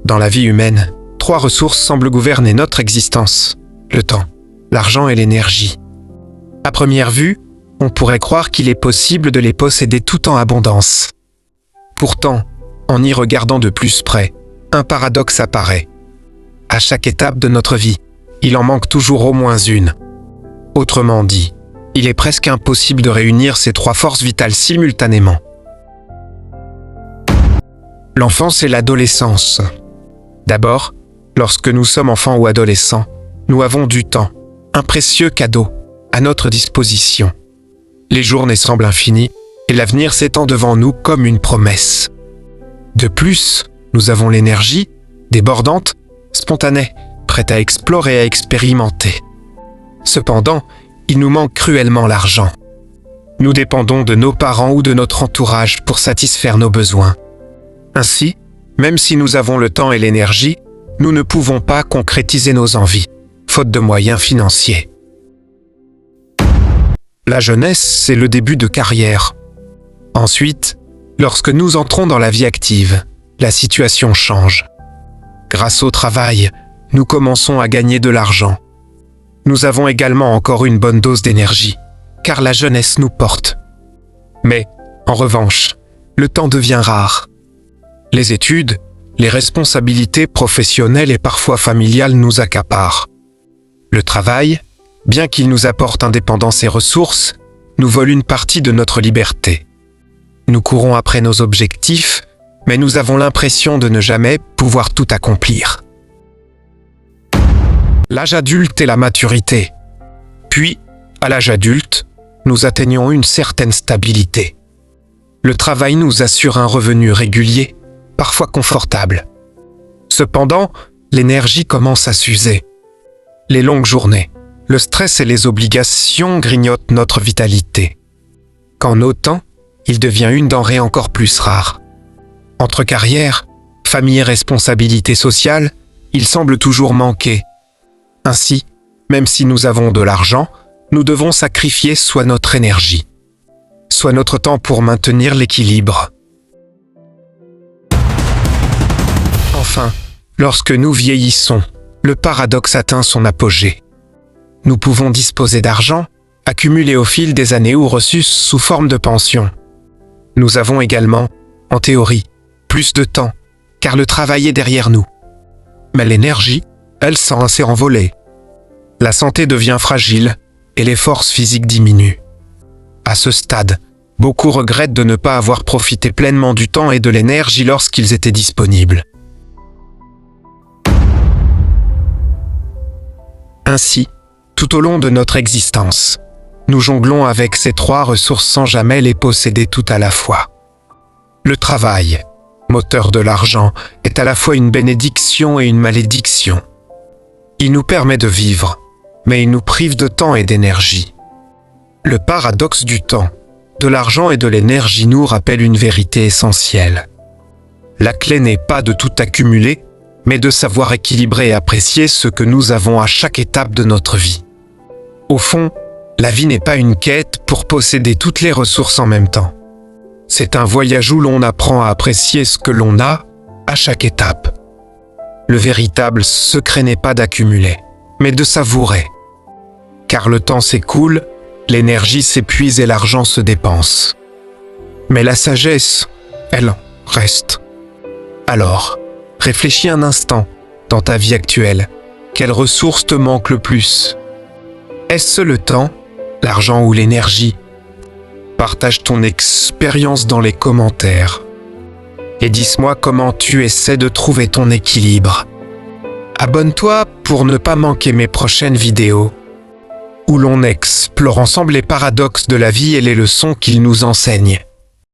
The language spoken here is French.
Dans la vie humaine, 3 ressources semblent gouverner notre existence: le temps, l'argent et l'énergie. À première vue, on pourrait croire qu'il est possible de les posséder tout en abondance. Pourtant, en y regardant de plus près, un paradoxe apparaît. À chaque étape de notre vie, il en manque toujours au moins une. Autrement dit, il est presque impossible de réunir ces 3 forces vitales simultanément. L'enfance et l'adolescence. D'abord, lorsque nous sommes enfants ou adolescents, nous avons du temps, un précieux cadeau, à notre disposition. Les journées semblent infinies et l'avenir s'étend devant nous comme une promesse. De plus, nous avons l'énergie, débordante, spontanée, prête à explorer et à expérimenter. Cependant, il nous manque cruellement l'argent. Nous dépendons de nos parents ou de notre entourage pour satisfaire nos besoins. Ainsi, même si nous avons le temps et l'énergie, nous ne pouvons pas concrétiser nos envies, faute de moyens financiers. La jeunesse, c'est le début de carrière. Ensuite, lorsque nous entrons dans la vie active, la situation change. Grâce au travail, nous commençons à gagner de l'argent. Nous avons également encore une bonne dose d'énergie, car la jeunesse nous porte. Mais, en revanche, le temps devient rare. Les études, les responsabilités professionnelles et parfois familiales nous accaparent. Le travail, bien qu'il nous apporte indépendance et ressources, nous vole une partie de notre liberté. Nous courons après nos objectifs, mais nous avons l'impression de ne jamais pouvoir tout accomplir. L'âge adulte et la maturité. Puis, à l'âge adulte, nous atteignons une certaine stabilité. Le travail nous assure un revenu régulier, parfois confortable. Cependant, l'énergie commence à s'user. Les longues journées, le stress et les obligations grignotent notre vitalité. Qu'en autant, il devient une denrée encore plus rare. Entre carrière, famille et responsabilités sociales, il semble toujours manquer. Ainsi, même si nous avons de l'argent, nous devons sacrifier soit notre énergie, soit notre temps pour maintenir l'équilibre. Enfin, lorsque nous vieillissons, le paradoxe atteint son apogée. Nous pouvons disposer d'argent, accumulé au fil des années ou reçu sous forme de pension. Nous avons également, en théorie, plus de temps, car le travail est derrière nous. Mais l'énergie, elle s'est envolée. La santé devient fragile et les forces physiques diminuent. À ce stade, beaucoup regrettent de ne pas avoir profité pleinement du temps et de l'énergie lorsqu'ils étaient disponibles. Ainsi, tout au long de notre existence, nous jonglons avec ces 3 ressources sans jamais les posséder toutes à la fois. Le travail, moteur de l'argent, est à la fois une bénédiction et une malédiction. Il nous permet de vivre, mais il nous prive de temps et d'énergie. Le paradoxe du temps, de l'argent et de l'énergie nous rappelle une vérité essentielle. La clé n'est pas de tout accumuler, mais de savoir équilibrer et apprécier ce que nous avons à chaque étape de notre vie. Au fond, la vie n'est pas une quête pour posséder toutes les ressources en même temps. C'est un voyage où l'on apprend à apprécier ce que l'on a à chaque étape. Le véritable secret n'est pas d'accumuler, mais de savourer. Car le temps s'écoule, l'énergie s'épuise et l'argent se dépense. Mais la sagesse, elle, reste. Alors, réfléchis un instant, dans ta vie actuelle, quelle ressource te manque le plus? Est-ce le temps, l'argent ou l'énergie? Partage ton expérience dans les commentaires. Et dis-moi comment tu essaies de trouver ton équilibre. Abonne-toi pour ne pas manquer mes prochaines vidéos, où l'on explore ensemble les paradoxes de la vie et les leçons qu'ils nous enseignent.